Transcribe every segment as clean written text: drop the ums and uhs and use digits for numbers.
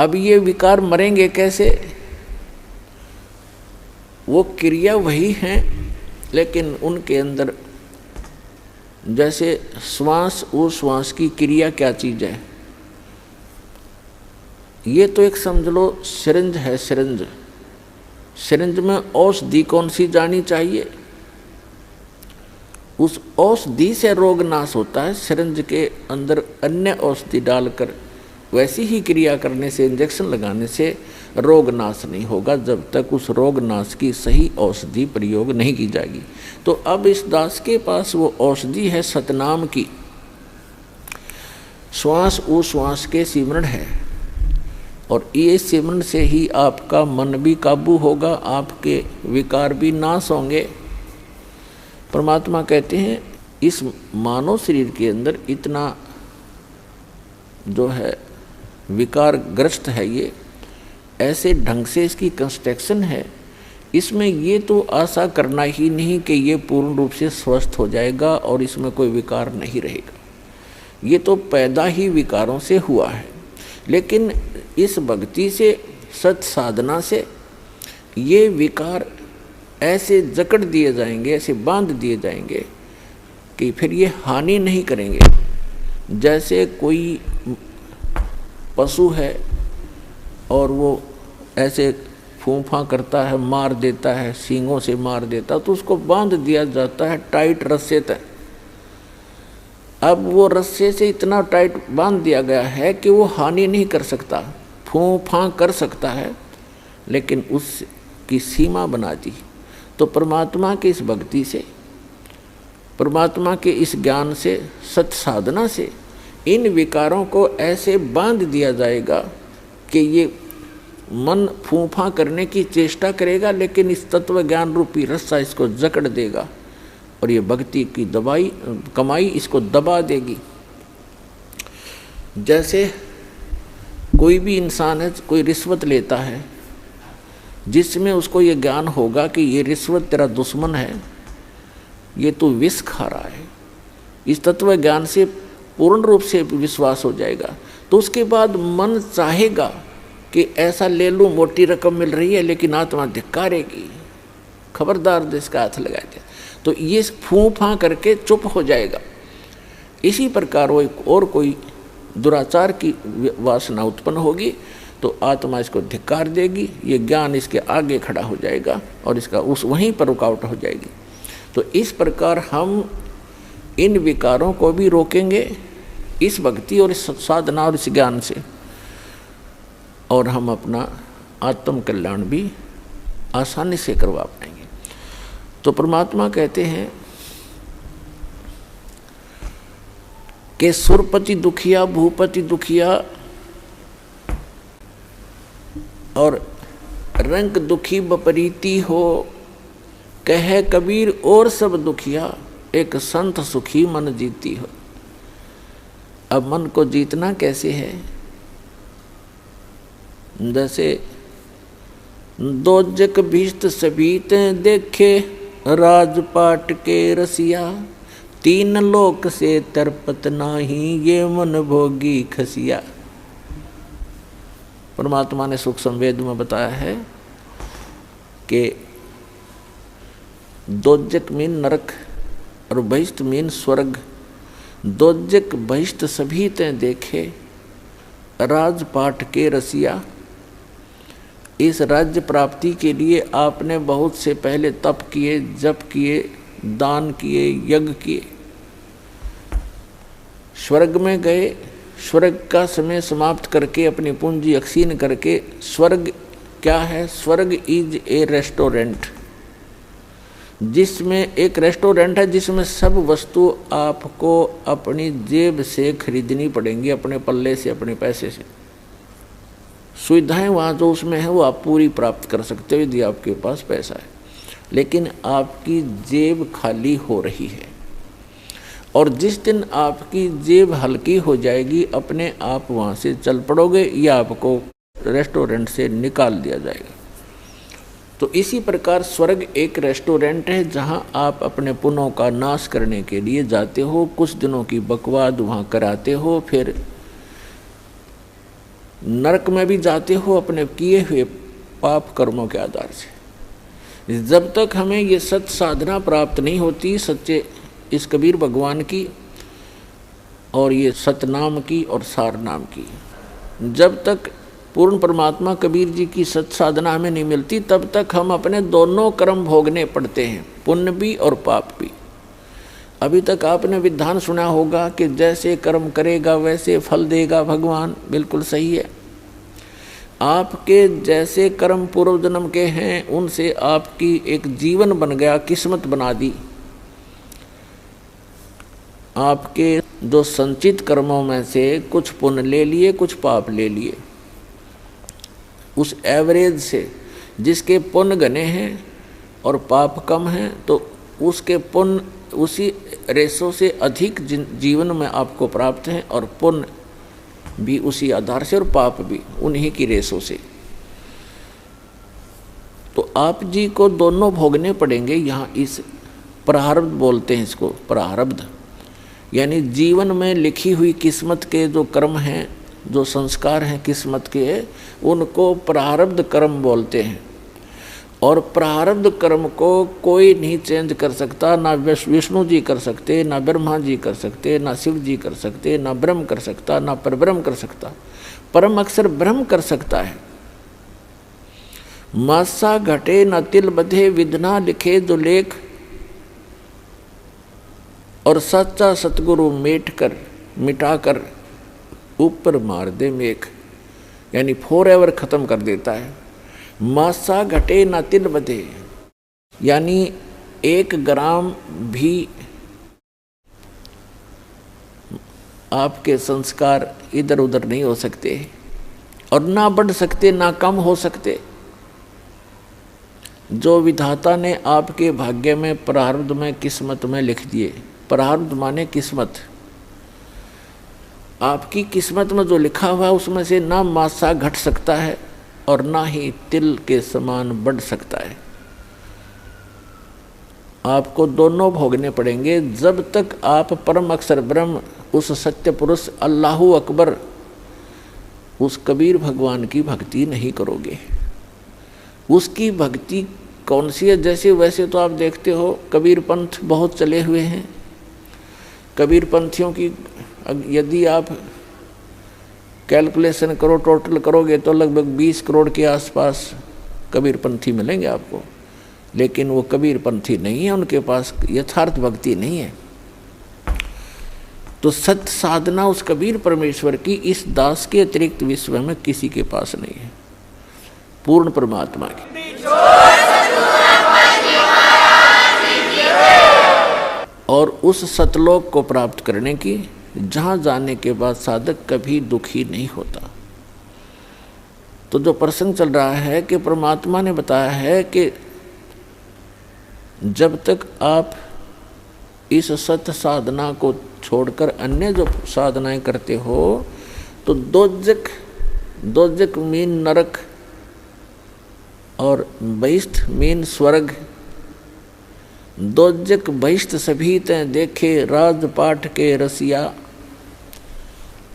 अब ये विकार मरेंगे कैसे? वो क्रिया वही हैं, लेकिन उनके अंदर जैसे श्वास उश्वास की क्रिया क्या चीज़ है? ये तो एक समझ लो सिरिंज है, सिरिंज। सिरिंज में औषधि कौन सी जानी चाहिए? उस औषधि से रोग नाश होता है। सिरिंज के अंदर अन्य औषधि डालकर वैसी ही क्रिया करने से, इंजेक्शन लगाने से रोग नाश नहीं होगा जब तक उस रोग नाश की सही औषधि प्रयोग नहीं की जाएगी। तो अब इस दास के पास वो औषधि है सतनाम की, श्वास उश्वास के सिमरण है, और ये सिमरण से ही आपका मन भी काबू होगा, आपके विकार भी नाश होंगे। परमात्मा कहते हैं इस मानव शरीर के अंदर इतना जो है विकार ग्रस्त है, ये ऐसे ढंग से इसकी कंस्ट्रक्शन है, इसमें ये तो आशा करना ही नहीं कि ये पूर्ण रूप से स्वस्थ हो जाएगा और इसमें कोई विकार नहीं रहेगा। ये तो पैदा ही विकारों से हुआ है। लेकिन इस भक्ति से, सत साधना से ये विकार ऐसे जकड़ दिए जाएंगे, ऐसे बांध दिए जाएंगे कि फिर ये हानि नहीं करेंगे। जैसे कोई पशु है और वो ऐसे फूंफा करता है, मार देता है, सींगों से मार देता, तो उसको बांध दिया जाता है टाइट रस्से तक। अब वो रस्से से इतना टाइट बांध दिया गया है कि वो हानि नहीं कर सकता, फूंफा कर सकता है, लेकिन उसकी सीमा बना दी। तो परमात्मा की इस भक्ति से, परमात्मा के इस ज्ञान से, सत साधना से इन विकारों को ऐसे बांध दिया जाएगा कि ये मन फूंफा करने की चेष्टा करेगा, लेकिन इस तत्व ज्ञान रूपी रस्सा इसको जकड़ देगा और ये भक्ति की कमाई इसको दबा देगी। जैसे कोई भी इंसान है, कोई रिश्वत लेता है, जिसमें उसको ये ज्ञान होगा कि ये रिश्वत तेरा दुश्मन है, ये तो विष खा रहा है, इस तत्व ज्ञान से पूर्ण रूप से विश्वास हो जाएगा, तो उसके बाद मन चाहेगा कि ऐसा ले लूँ, मोटी रकम मिल रही है, लेकिन आत्मा धिक्कारेगी, खबरदार इसका हाथ लगा दे, तो ये फूंफा करके चुप हो जाएगा। इसी प्रकार वो और कोई दुराचार की वासना उत्पन्न होगी तो आत्मा इसको धिक्कार देगी, ये ज्ञान इसके आगे खड़ा हो जाएगा और इसका उस वहीं पर रुकावट हो जाएगी। तो इस प्रकार हम इन विकारों को भी रोकेंगे इस भक्ति और इस साधना और इस ज्ञान से, और हम अपना आत्म कल्याण भी आसानी से करवा पाएंगे। तो परमात्मा कहते हैं कि सुरपति दुखिया, भूपति दुखिया और रंग दुखी बपरीती हो, कहे कबीर और सब दुखिया, एक संत सुखी मन जीती हो। अब मन को जीतना कैसे है? जैसे दोजक भीष्ट सबीत देखे, राजपाट के रसिया, तीन लोक से तरपत नाही, ये मन भोगी खसिया। परमात्मा ने सुख संवेद में बताया है कि दोजक मीन नरक और बहिष्ट मीन स्वर्ग। दोजक बहिष्ट सभी ते देखे, राजपाट के रसिया। इस राज्य प्राप्ति के लिए आपने बहुत से पहले तप किए, जप किए, दान किए, यज्ञ किए, स्वर्ग में गए, स्वर्ग का समय समाप्त करके अपनी पूंजी अक्षीण करके, स्वर्ग क्या है? स्वर्ग इज ए रेस्टोरेंट, जिसमें एक रेस्टोरेंट है जिसमें सब वस्तु आपको अपनी जेब से खरीदनी पड़ेंगी, अपने पल्ले से, अपने पैसे से। सुविधाएं वहाँ जो उसमें है वो आप पूरी प्राप्त कर सकते हो यदि आपके पास पैसा है, लेकिन आपकी जेब खाली हो रही है। और जिस दिन आपकी जेब हल्की हो जाएगी, अपने आप वहाँ से चल पड़ोगे या आपको रेस्टोरेंट से निकाल दिया जाएगा। तो इसी प्रकार स्वर्ग एक रेस्टोरेंट है जहाँ आप अपने पुण्यों का नाश करने के लिए जाते हो, कुछ दिनों की बकवाद वहाँ कराते हो, फिर नरक में भी जाते हो अपने किए हुए पाप कर्मों के आधार से। जब तक हमें ये सत साधना प्राप्त नहीं होती, सच्चे इस कबीर भगवान की और ये सतनाम की और सार नाम की, जब तक पूर्ण परमात्मा कबीर जी की सत साधना हमें नहीं मिलती, तब तक हम अपने दोनों कर्म भोगने पड़ते हैं, पुण्य भी और पाप भी। अभी तक आपने विधान सुना होगा कि जैसे कर्म करेगा वैसे फल देगा भगवान। बिल्कुल सही है। आपके जैसे कर्म पूर्व जन्म के हैं उनसे आपकी एक जीवन बन गया, किस्मत बना दी। आपके जो संचित कर्मों में से कुछ पुण्य ले लिए, कुछ पाप ले लिए। उस एवरेज से जिसके पुण्य घने हैं और पाप कम हैं, तो उसके पुण्य उसी रेशों से अधिक जीवन में आपको प्राप्त हैं, और पुण्य भी उसी आधार से और पाप भी उन्हीं की रेशों से। तो आप जी को दोनों भोगने पड़ेंगे। यहाँ इस प्रारब्ध बोलते हैं इसको, प्रारब्ध यानी जीवन में लिखी हुई किस्मत के जो कर्म हैं, जो संस्कार हैं किस्मत के, उनको प्रारब्ध कर्म बोलते हैं। और प्रारब्ध कर्म को कोई नहीं चेंज कर सकता, ना विष्णु जी कर सकते, ना ब्रह्मा जी कर सकते, ना शिव जी कर सकते, ना ब्रह्म कर सकता, ना परब्रह्म कर सकता। परम अक्षर ब्रह्म कर सकता है। मासा घटे न तिल बधे, विधना लिखे जो लेख, और सच्चा सतगुरु मिटाकर ऊपर मार दे मेघ, यानी फॉरएवर खत्म कर देता है। मासा घटे न तिल बधे, यानी 1 ग्राम भी आपके संस्कार इधर उधर नहीं हो सकते, और ना बढ़ सकते ना कम हो सकते। जो विधाता ने आपके भाग्य में, प्रारब्ध में, किस्मत में लिख दिए। प्रारब्ध माने किस्मत। आपकी किस्मत में जो लिखा हुआ उसमें से ना मासा घट सकता है और ना ही तिल के समान बढ़ सकता है। आपको दोनों भोगने पड़ेंगे जब तक आप परम अक्षर ब्रह्म, उस सत्य पुरुष अल्लाहु अकबर, उस कबीर भगवान की भक्ति नहीं करोगे। उसकी भक्ति कौन सी है? जैसे वैसे तो आप देखते हो कबीर पंथ बहुत चले हुए हैं। कबीर पंथियों की यदि आप कैलकुलेशन करो, टोटल करोगे तो लगभग 20 करोड़ के आसपास कबीर पंथी मिलेंगे आपको। लेकिन वो कबीर पंथी नहीं है, उनके पास यथार्थ भक्ति नहीं है। तो सत्य साधना उस कबीर परमेश्वर की इस दास के अतिरिक्त विश्व में किसी के पास नहीं है, पूर्ण परमात्मा की। और उस सतलोक को प्राप्त करने की, जहाँ जाने के बाद साधक कभी दुखी नहीं होता। तो जो प्रसंग चल रहा है कि परमात्मा ने बताया है कि जब तक आप इस सत्य साधना को छोड़कर अन्य जो साधनाएं करते हो, तो दोजक मीन नरक और बहिष्ठ मीन स्वर्ग। दोजक बहिष्ठ सभी तें देखे राजपाट के रसिया,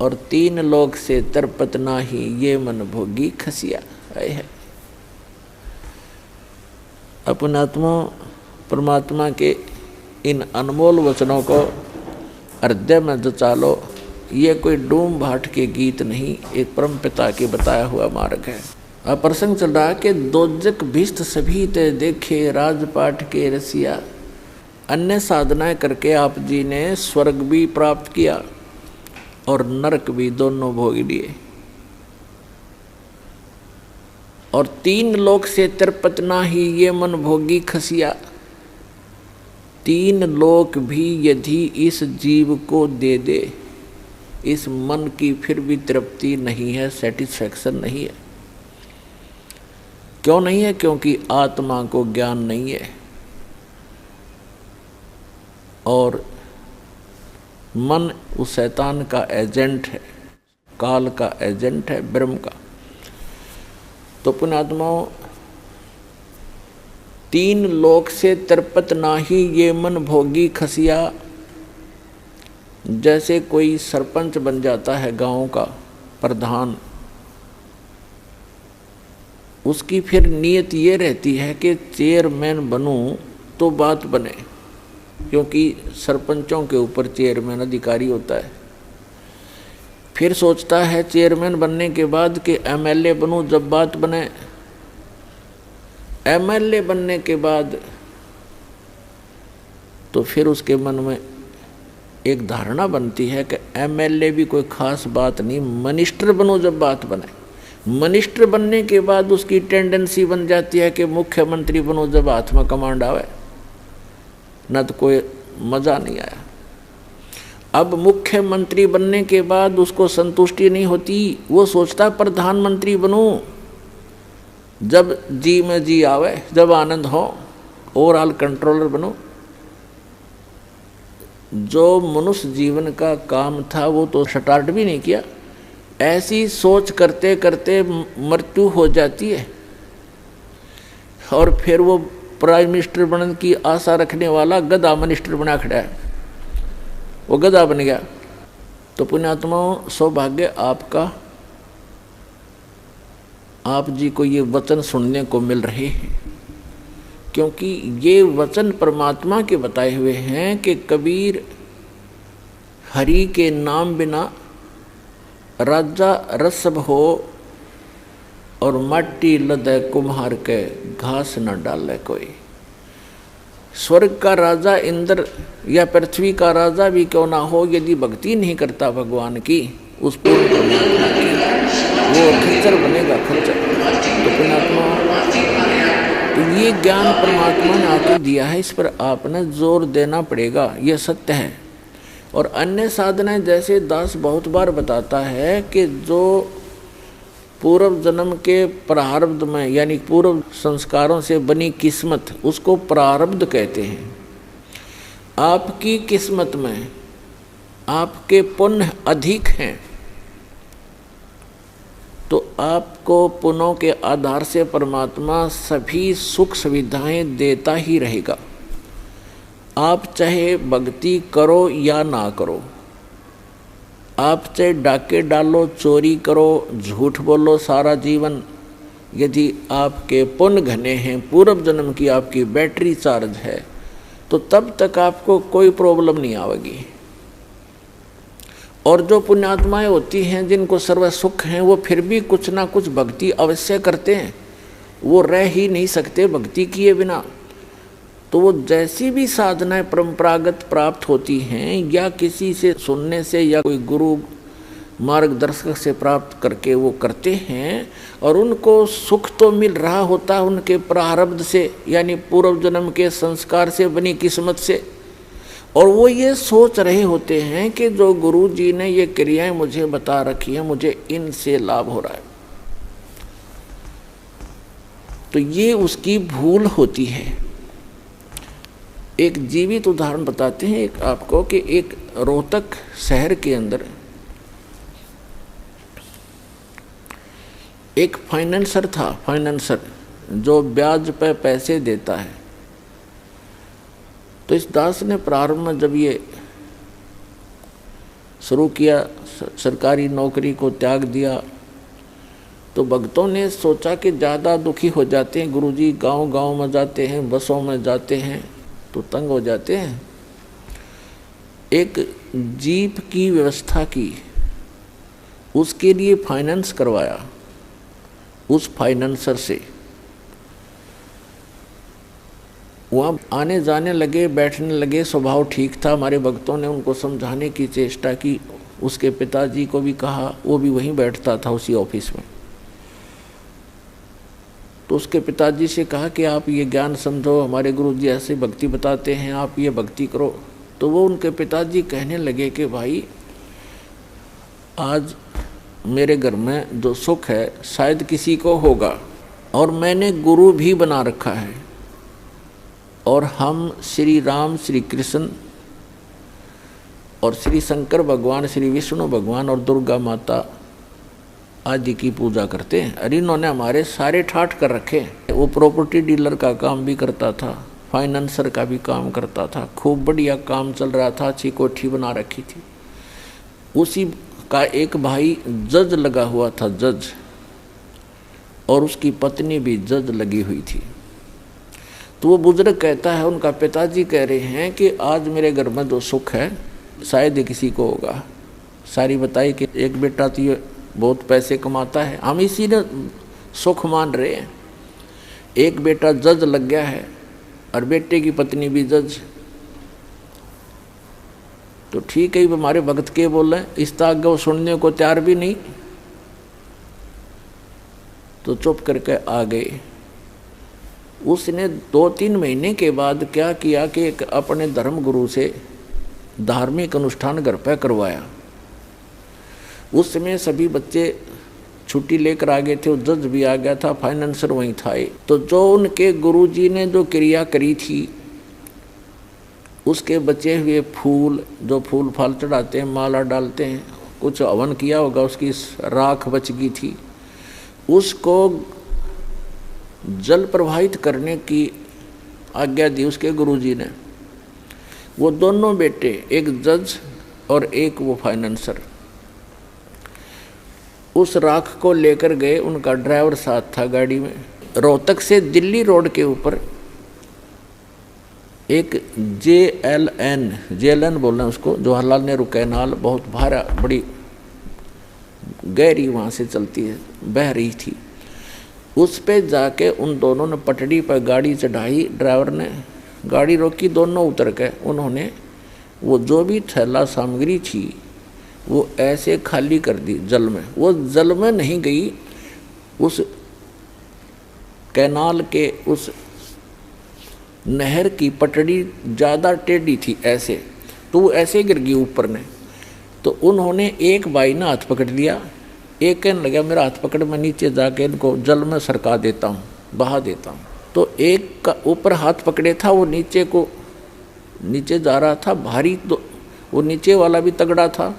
और 3 लोक से तरपत नाही ये मन भोगी खसिया। है अपनात्मा परमात्मा के इन अनमोल वचनों को हृदय में जचा लो। ये कोई डूम भाट के गीत नहीं, एक परम पिता के बताया हुआ मार्ग है। अब प्रसंग चल रहा है कि दोजक भिष्ट सभी ते देखे राजपाट के रसिया। अन्य साधनाएं करके आप जी ने स्वर्ग भी प्राप्त किया और नरक भी, दोनों भोग लिए। और 3 लोक से तिरपत नाही ये मन भोगी खसिया। 3 लोक भी यदि इस जीव को दे दे, इस मन की फिर भी तृप्ति नहीं है, सेटिस्फैक्शन नहीं है। क्यों नहीं है? क्योंकि आत्मा को ज्ञान नहीं है और मन उस शैतान का एजेंट है, काल का एजेंट है, ब्रह्म का। तो पुण्यात्माओं, 3 लोक से तिरपत नाही ये मन भोगी खसिया। जैसे कोई सरपंच बन जाता है गांव का प्रधान, उसकी फिर नीयत ये रहती है कि चेयरमैन बनूं तो बात बने, क्योंकि सरपंचों के ऊपर चेयरमैन अधिकारी होता है। फिर सोचता है चेयरमैन बनने के बाद कि एमएलए बनूं जब बात बने। एमएलए बनने के बाद तो फिर उसके मन में एक धारणा बनती है कि एमएलए भी कोई खास बात नहीं, मिनिस्टर बनूं जब बात बने। मिनिस्टर बनने के बाद उसकी टेंडेंसी बन जाती है कि मुख्यमंत्री बनूं जब हाथ में कमांड आवे, न तो कोई मज़ा नहीं आया। अब मुख्यमंत्री बनने के बाद उसको संतुष्टि नहीं होती, वो सोचता प्रधानमंत्री बनूं जब जी में जी आवे, जब आनंद हो, ओवरऑल कंट्रोलर बनूं। जो मनुष्य जीवन का काम था वो तो स्टार्ट भी नहीं किया। ऐसी सोच करते करते मृत्यु हो जाती है और फिर वो प्राइम मिनिस्टर बनने की आशा रखने वाला गधा मिनिस्टर बना खड़ा है, वो गधा बन गया। तो पुण्यात्माओं, सौभाग्य आपका, आप जी को ये वचन सुनने को मिल रहे हैं, क्योंकि ये वचन परमात्मा के बताए हुए हैं कि कबीर हरि के नाम बिना राजा रसब हो और माटी लदे कुम्हार के घास न डाले कोई। स्वर्ग का राजा इंद्र या पृथ्वी का राजा भी क्यों ना हो, यदि भक्ति नहीं करता भगवान की, उस पूर्ण परमात्मा की, वो खच्चर बनेगा, खच्चर। तो पुण्यात्मा, तो ये ज्ञान परमात्मा ने आके दिया है, इस पर आपने जोर देना पड़ेगा, यह सत्य है। और अन्य साधनाएं जैसे दास बहुत बार बताता है कि जो पूर्व जन्म के प्रारब्ध में, यानी पूर्व संस्कारों से बनी किस्मत, उसको प्रारब्ध कहते हैं। आपकी किस्मत में आपके पुण्य अधिक हैं तो आपको पुण्यों के आधार से परमात्मा सभी सुख सुविधाएं देता ही रहेगा। आप चाहे भक्ति करो या ना करो, आप चाहे डाके डालो, चोरी करो, झूठ बोलो सारा जीवन, यदि आपके पुण्य घने हैं, पूर्व जन्म की आपकी बैटरी चार्ज है, तो तब तक आपको कोई प्रॉब्लम नहीं आएगी। और जो पुण्यात्माएं होती हैं जिनको सर्व सुख हैं, वो फिर भी कुछ ना कुछ भक्ति अवश्य करते हैं, वो रह ही नहीं सकते भक्ति किए बिना। तो वो जैसी भी साधनाएं परंपरागत प्राप्त होती हैं या किसी से सुनने से या कोई गुरु मार्गदर्शक से प्राप्त करके वो करते हैं, और उनको सुख तो मिल रहा होता है उनके प्रारब्ध से, यानी पूर्व जन्म के संस्कार से बनी किस्मत से। और वो ये सोच रहे होते हैं कि जो गुरु जी ने ये क्रियाएं मुझे बता रखी हैं, मुझे इनसे लाभ हो रहा है। तो ये उसकी भूल होती है। एक जीवित उदाहरण बताते हैं एक आपको कि एक रोहतक शहर के अंदर एक फाइनेंसर था, फाइनेंसर जो ब्याज पे पैसे देता है। तो इस दास ने प्रारंभ में जब ये शुरू किया, सरकारी नौकरी को त्याग दिया, तो भक्तों ने सोचा कि ज़्यादा दुखी हो जाते हैं गुरुजी, गांव-गांव में जाते हैं, बसों में जाते हैं तो तंग हो जाते हैं। एक जीप की व्यवस्था की, उसके लिए फाइनेंस करवाया उस फाइनेंसर से। वहाँ आने जाने लगे, बैठने लगे, स्वभाव ठीक था। हमारे भक्तों ने उनको समझाने की चेष्टा की, उसके पिताजी को भी कहा, वो भी वहीं बैठता था उसी ऑफिस में। तो उसके पिताजी से कहा कि आप ये ज्ञान समझो, हमारे गुरु जी ऐसे भक्ति बताते हैं, आप ये भक्ति करो। तो वो उनके पिताजी कहने लगे कि भाई आज मेरे घर में जो सुख है शायद किसी को होगा, और मैंने गुरु भी बना रखा है, और हम श्री राम, श्री कृष्ण और श्री शंकर भगवान, श्री विष्णु भगवान और दुर्गा माता आदि की पूजा करते हैं। अरे इन्होंने हमारे सारे ठाठ कर रखे। वो प्रॉपर्टी डीलर का काम भी करता था, फाइनेंसर का भी काम करता था, खूब बढ़िया काम चल रहा था, अच्छी कोठी बना रखी थी। उसी का एक भाई जज लगा हुआ था, जज, और उसकी पत्नी भी जज लगी हुई थी। तो वो बुजुर्ग कहता है, उनका पिताजी कह रहे हैं कि आज मेरे घर में जो सुख है शायद ही किसी को होगा। सारी बताई कि एक बेटा तो ये बहुत पैसे कमाता है, हम इसी ने सुख मान रहे हैं। एक बेटा जज लग गया है और बेटे की पत्नी भी जज। तो ठीक है, हमारे भक्त के बोले, इस तक वो सुनने को तैयार भी नहीं, तो चुप करके आ गए। उसने 2-3 महीने के बाद क्या किया कि एक अपने धर्म गुरु से धार्मिक अनुष्ठान घर पर करवाया। उस समय सभी बच्चे छुट्टी लेकर आ गए थे, वो जज भी आ गया था, फाइनेंसर वहीं था। तो जो उनके गुरुजी ने जो क्रिया करी थी, उसके बचे हुए फूल, जो फूल फाल चढ़ाते हैं, माला डालते हैं, कुछ हवन किया होगा, उसकी राख बच गई थी, उसको जल प्रवाहित करने की आज्ञा दी उसके गुरुजी ने। वो दोनों बेटे, एक जज और एक वो फाइनेंसर, उस राख को लेकर गए। उनका ड्राइवर साथ था गाड़ी में। रोहतक से दिल्ली रोड के ऊपर एक JLN बोलना उसको, जवाहरलाल नेहरू कैनाल, बहुत भारा, बड़ी गहरी वहाँ से चलती है, बह रही थी। उस पे जाके उन दोनों ने पटड़ी पर गाड़ी चढ़ाई। ड्राइवर ने गाड़ी रोकी, दोनों उतर के उन्होंने वो जो भी थैला सामग्री थी वो ऐसे खाली कर दी जल में। वो जल में नहीं गई, उस कैनाल के उस नहर की पटड़ी ज़्यादा टेढ़ी थी ऐसे, तो वो ऐसे गिर गई ऊपर ने। तो उन्होंने, एक भाई ने हाथ पकड़ लिया, एक कहने लगा मेरा हाथ पकड़, मैं नीचे जाके इनको जल में सरका देता हूँ, बहा देता हूँ। तो एक का ऊपर हाथ पकड़े था, वो नीचे जा रहा था भारी, तो वो नीचे वाला भी तगड़ा था,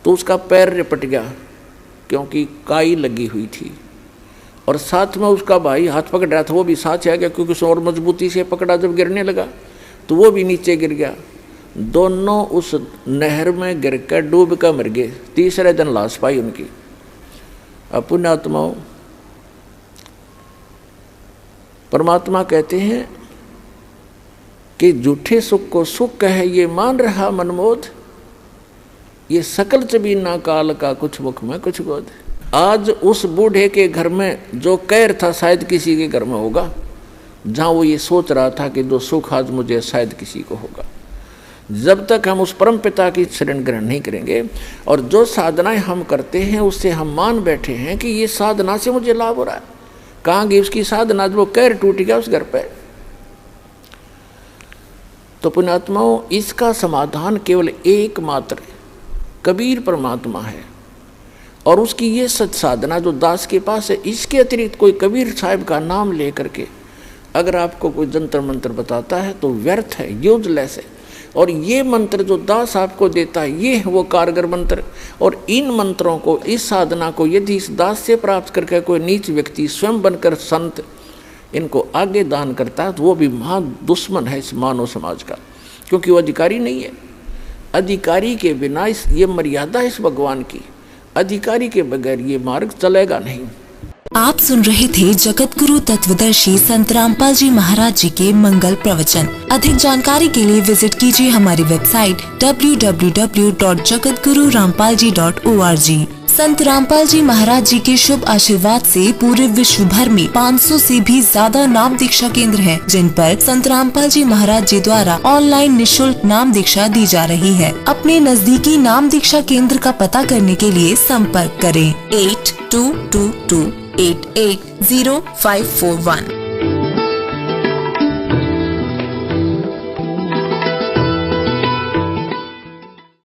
तो उसका पैर रिपट गया क्योंकि काई लगी हुई थी। और साथ में उसका भाई हाथ पकड़ रहा था, वो भी साथ आ गया क्योंकि उसने और मजबूती से पकड़ा। जब गिरने लगा तो वो भी नीचे गिर गया। दोनों उस नहर में गिर कर डूब कर मर गए। तीसरे दिन लाश पाई उनकी। पुण्यात्माओं, परमात्मा कहते हैं कि झूठे सुख को सुख कहे ये मान रहा मनमोद, ये सकल चबीना काल का कुछ मुख में कुछ गोद। आज उस बूढ़े के घर में जो कहर था शायद किसी के घर में होगा, जहाँ वो ये सोच रहा था कि जो सुख आज मुझे शायद किसी को होगा। जब तक हम उस परम पिता की शरण ग्रहण नहीं करेंगे और जो साधनाएं हम करते हैं उससे हम मान बैठे हैं कि ये साधना से मुझे लाभ हो रहा है, कहाँ गई उसकी साधना? वो कहर टूट गया उस घर पे। तो पुण्यात्माओं, इसका समाधान केवल एकमात्र कबीर परमात्मा है और उसकी ये सच साधना जो दास के पास है। इसके अतिरिक्त कोई कबीर साहब का नाम लेकर के अगर आपको कोई जंतर मंत्र बताता है तो व्यर्थ है, यूजलेस है। और ये मंत्र जो दास आपको देता है ये है वो कारगर मंत्र। और इन मंत्रों को, इस साधना को यदि इस दास से प्राप्त करके कोई नीच व्यक्ति स्वयं बनकर संत इनको आगे दान करता है तो वो भी महा दुश्मन है इस मानव समाज का, क्योंकि वो अधिकारी नहीं है। अधिकारी के बिना ये मर्यादा इस भगवान की, अधिकारी के बगैर ये मार्ग चलेगा नहीं। आप सुन रहे थे जगत गुरु तत्वदर्शी संत रामपाल जी महाराज जी के मंगल प्रवचन। अधिक जानकारी के लिए विजिट कीजिए हमारी वेबसाइट www.jagatgururampalji.org। संत रामपाल जी महाराज जी के शुभ आशीर्वाद से पूरे विश्व भर में 500 से भी ज्यादा नाम दीक्षा केंद्र हैं, जिन पर संत रामपाल जी महाराज जी द्वारा ऑनलाइन निशुल्क नाम दीक्षा दी जा रही है। अपने नजदीकी नाम दीक्षा केंद्र का पता करने के लिए संपर्क करें 8222880541।